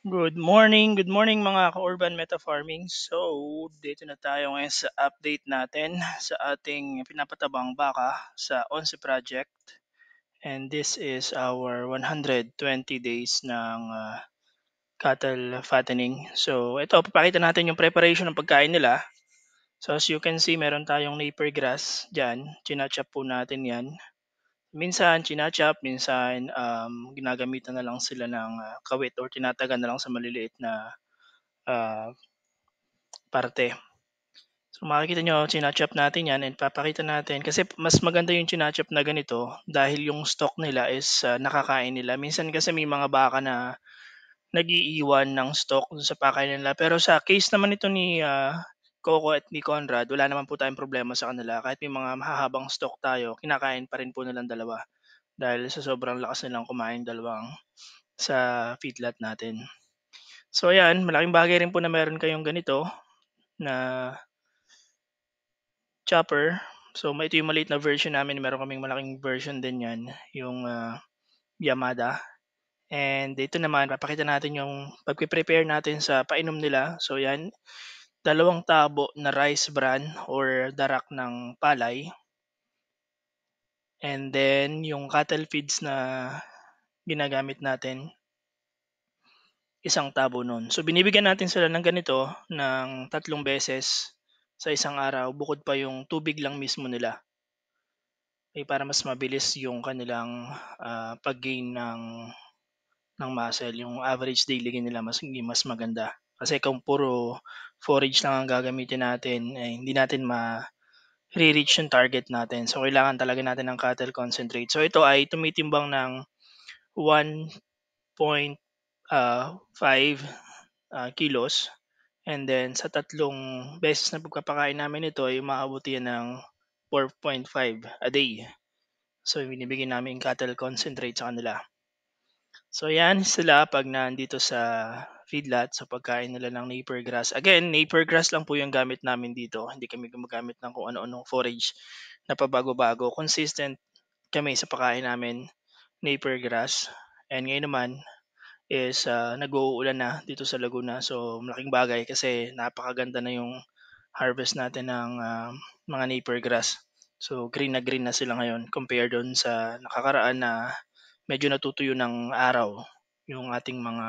Good morning mga ka-Urban Meta Farming. So, dito na tayo ngayon sa update natin sa ating pinapatabang baka sa Once Project. And this is our 120 days ng cattle fattening. So, ito, papakita natin yung preparation ng pagkain nila. So, as you can see, meron tayong napier grass dyan. Chinachop po natin yan. Minsan chinachop, minsan ginagamitan na lang sila ng kawit or tinatagan na lang sa maliliit na ah, parte. So makikita nyo, chinachop natin yan and papakita natin kasi mas maganda yung chinachop na ganito dahil yung stock nila is nakakain nila. Minsan kasi may mga baka na nagiiwan ng stock dun sa pakain nila. Pero sa case naman ito ni Coco at ni Conrad, wala naman po tayong problema sa kanila. Kahit may mga mahahabang stock tayo, kinakain pa rin po nilang dalawa dahil sa sobrang lakas nilang kumain dalawang sa feedlot natin. So ayan, malaking bagay rin po na meron kayong ganito na chopper. So ito yung maliit na version namin, meron kaming malaking version din yan, yung Yamada. And dito naman, papakita natin yung pagpe-prepare natin sa painom nila. So yan, dalawang tabo na rice bran or darak ng palay. And then yung cattle feeds na ginagamit natin, isang tabo nun. So binibigyan natin sila ng ganito ng 3 beses sa isang araw bukod pa yung tubig lang mismo nila. Para mas mabilis yung kanilang pag-gain ng muscle, yung average daily gain nila mas maganda. Kasi kung puro forage lang ang gagamitin natin, hindi natin ma-reach yung target natin. So kailangan talaga natin ng cattle concentrate. So ito ay tumitimbang ng 1.5 kilos. And then sa 3 beses na pagpapakain namin ito ay umaabuti yan ng 4.5 a day. So binibigyan namin cattle concentrate sa kanila. So yan sila pag nandito sa feedlot sa pagkain nila ng napier grass. Again, napier grass lang po yung gamit namin dito. Hindi kami gumagamit ng kung ano-anong forage na pabago-bago. Consistent kami sa pagkain namin, napier grass. And ngayon naman is nag-uulan na dito sa Laguna. So malaking bagay kasi napakaganda na yung harvest natin ng mga napier grass. So green na sila ngayon compare doon sa nakakaraan na medyo natutuyo ng araw yung ating mga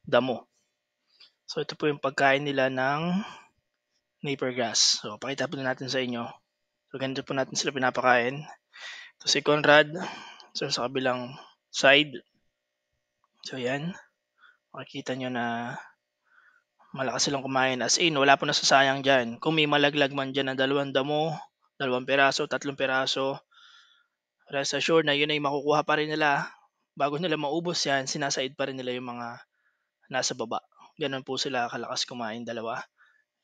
damo. So ito po yung pagkain nila ng napier grass. So pakita po natin sa inyo. So ganito po natin sila pinapakain. So si Conrad, so sa kabilang side. So yan, makikita nyo na malakas silang kumain. As in, wala po nasasayang dyan. Kung may malaglag man dyan na 2 damo, 2 piraso, 3 piraso, rest assured na yun ay makukuha pa rin nila. Bago nila maubos yan, sinasaid pa rin nila yung mga nasa baba. Ganun po sila kalakas kumain dalawa.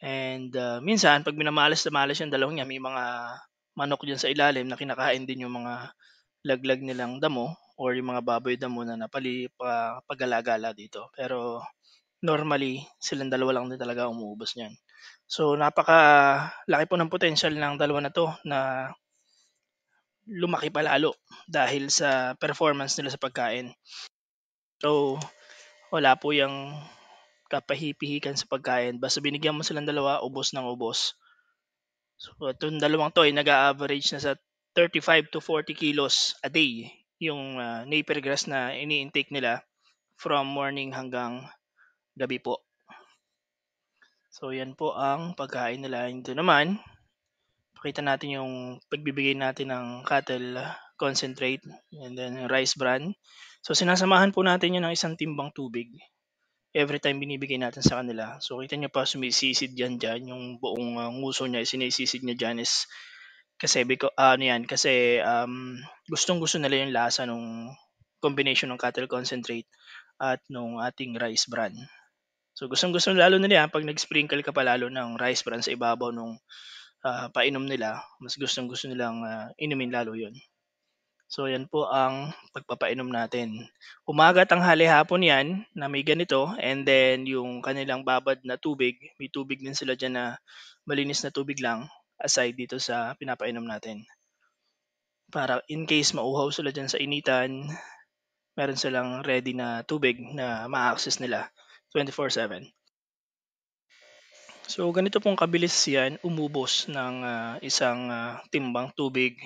And minsan, pag minamalas na malas yung dalawang niya, may mga manok dyan sa ilalim na kinakain din yung mga laglag nilang damo or yung mga baboy damo na pagala-gala dito. Pero normally, silang dalawa lang din talaga umuubos niyan. So napaka laki po ng potential ng dalawa na to na lumaki pa lalo dahil sa performance nila sa pagkain. So wala po yung kapahipihikan sa pagkain. Basta binigyan mo silang dalawa, ubos ng ubos. So itong dalawang to ay nag-a-average na sa 35 to 40 kilos a day yung napier grass na ini-intake nila from morning hanggang gabi po. So yan po ang pagkain nila. Ito naman, pakita natin yung pagbibigay natin ng cattle concentrate and then rice bran. So sinasamahan po natin yun ng isang timbang tubig every time binibigay natin sa kanila. So kita nyo pa sumisisid yan dyan, yung buong nguso niya, sinisisid niya dyan is kasi ano yan, kasi gustong gusto nila yung lasa nung combination ng cattle concentrate at nung ating rice bran. So gustong gusto lalo nila yan pag nag-sprinkle ka pa lalo ng rice bran sa ibabaw nung painom nila, mas gustong gusto nilang inumin lalo yun. So yan po ang pagpapainom natin. Umaga, tanghali, hapon yan na may ganito and then yung kanilang babad na tubig, may tubig din sila dyan na malinis na tubig lang aside dito sa pinapainom natin. Para in case mauhaw sila dyan sa initan, meron silang ready na tubig na ma-access nila 24/7. So ganito pong kabilis 'yan umubos ng, isang, timbang tubig,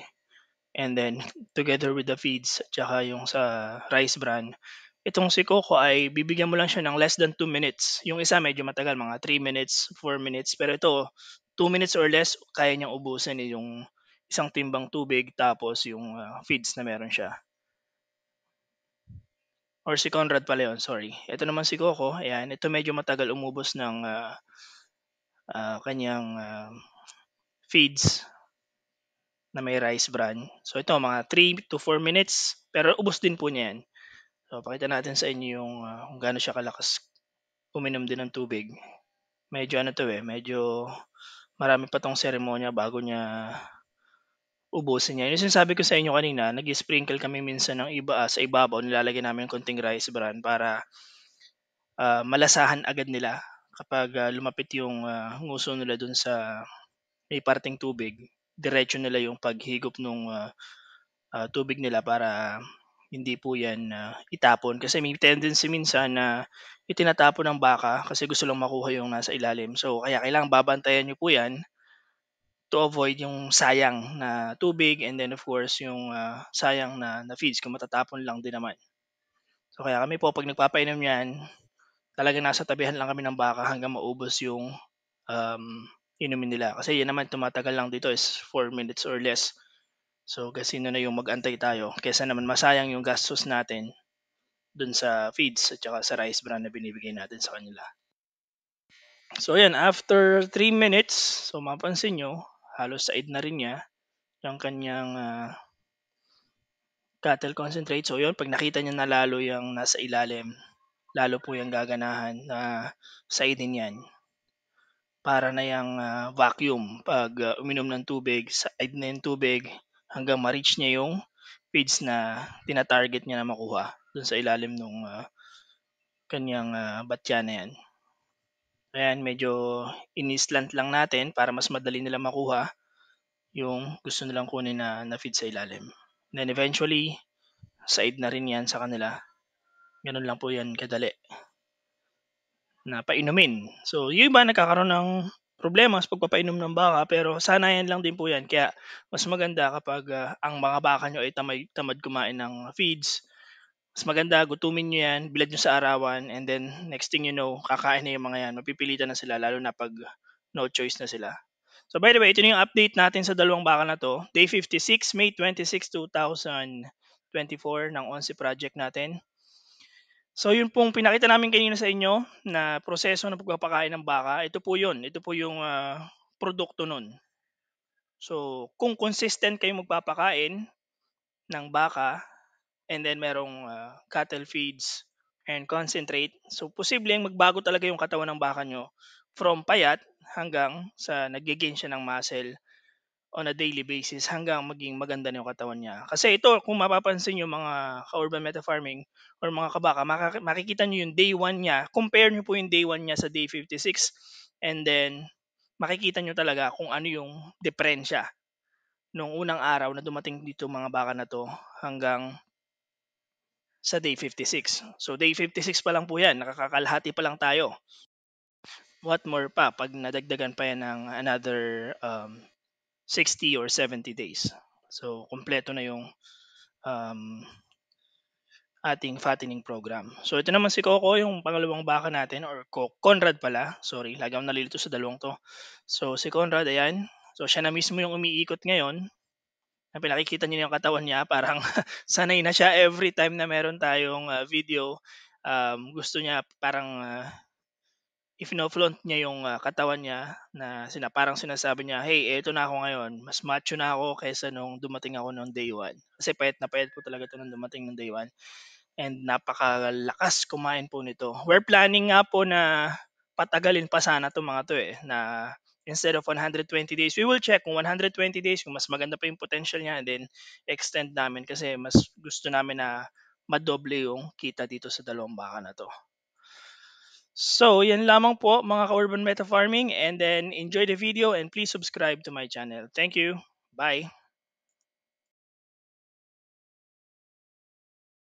and then together with the feeds at saka yung sa rice bran, itong si Coco ay bibigyan mo lang siya ng less than 2 minutes. Yung isa medyo matagal, mga 3 minutes, 4 minutes, pero ito 2 minutes or less kaya niyang ubusin, yung isang timbang tubig tapos yung, feeds na meron siya. Or si Conrad pala yun, sorry. Ito naman si Coco, ayan, ito medyo matagal umubos ng, kanyang, feeds na may rice bran. So ito mga 3 to 4 minutes, pero ubos din po niya 'yan. So pakita natin sa inyo yung, kung gaano siya kalakas uminom din ng tubig. Medyo ano 'to, medyo marami pa 'tong seremonya bago niya ubusin niya. Yung sinasabi ko sa inyo kanina, nag-i-sprinkle kami minsan ng iba, sa ibabaw nilalagyan namin konting rice bran para, malasahan agad nila kapag, lumapit yung, nguso nila dun sa may parteng tubig, diretso nila yung paghigop nung, tubig nila para hindi po 'yan, itapon. Kasi may tendency minsan na itinatapon ng baka kasi gusto lang makuha yung nasa ilalim. So kaya kailangang babantayan niyo po 'yan to avoid yung sayang na tubig, and then of course yung, sayang na feeds kung matatapon lang din naman. So kaya kami po 'pag nagpapainom niyan, talagang nasa tabihan lang kami ng baka hanggang maubos yung, um, inumin nila. Kasi 'yan naman tumatagal lang dito is 4 minutes or less. So kasi na yung mag-antay tayo kaysa naman masayang yung gastos natin dun sa feeds at saka sa rice bran na binibigay natin sa kanila. So ayan, after 3 minutes, so mapansin nyo, halos said na rin niya yung kanyang, cattle concentrate. So yun, 'pag nakita niya na lalo yung nasa ilalim, lalo po yung gaganahan na saidin 'yan. Para na yung vacuum 'pag, uminom ng tubig, said na yung tubig hanggang ma-reach niya yung feeds na tina-target niya na makuha dun sa ilalim nung, kaniyang, batya na 'yan. Ayan, medyo ini-slant lang natin para mas madali nilang makuha yung gusto nilang kunin na feed sa ilalim. Then eventually, said na rin 'yan sa kanila. Gano'n lang po 'yan kadali na painumin. So, yung iba nagkakaroon ng problema sa pagpapainom ng baka, pero sanayan lang din po 'yan. Kaya mas maganda kapag, ang mga baka niyo ay tamad kumain ng feeds, mas maganda gutumin niyo 'yan, bilad niyo sa arawan, and then next thing you know, kakain na yung mga 'yan, mapipilitan na sila lalo na 'pag no choice na sila. So by the way, ito na yung update natin sa dalawang baka na 'to. Day 56, May 26, 2024 ng ONSI project natin. So yun pong pinakita namin kanina sa inyo na proseso ng pagpapakain ng baka, ito po yun, ito po yung, produkto nun. So kung consistent kayong magpapakain ng baka, and then merong, cattle feeds and concentrate, so posibleng magbago talaga yung katawan ng baka niyo from payat hanggang sa nagge-gain siya ng muscle on a daily basis hanggang maging maganda na yung katawan niya. Kasi ito, kung mapapansin niyo mga ka-urban meta farming or mga kabaka, makikita niyo yung day 1 niya, compare niyo po yung day 1 niya sa day 56, and then makikita niyo talaga kung ano yung diferensya nung unang araw na dumating dito mga baka na 'to hanggang sa day 56. So day 56 pa lang po 'yan, nakakalahati pa lang tayo. What more pa 'pag nadagdagan pa 'yan ng another, 60 or 70 days. So kumpleto na yung, um, ating fattening program. So ito naman si Coco, yung pangalawang baka natin, or Conrad pala, sorry, lagi akong nalilito sa dalawang 'to. So si Conrad, ayan, so siya na mismo yung umiikot ngayon, na pinakikita niyo yung katawan niya parang sanay na siya every time na meron tayong, video, gusto niya parang, ifino-flaunt niya yung, katawan niya na parang sinasabi niya, "Hey, eto na ako ngayon, mas macho na ako kaysa nung dumating ako nung day 1." Kasi payat na payat po talaga 'to nung dumating nung day 1, and napakalakas kumain po nito. We're planning nga po na patagalin pa sana 'tong mga 'to, na instead of 120 days, we will check kung 120 days kung mas maganda pa yung potential niya, and then extend namin kasi mas gusto namin na madoble yung kita dito sa dalawang baka na 'to. So, yan lamang po mga ka-Urban Meta Farming, and then enjoy the video and please subscribe to my channel. Thank you. Bye.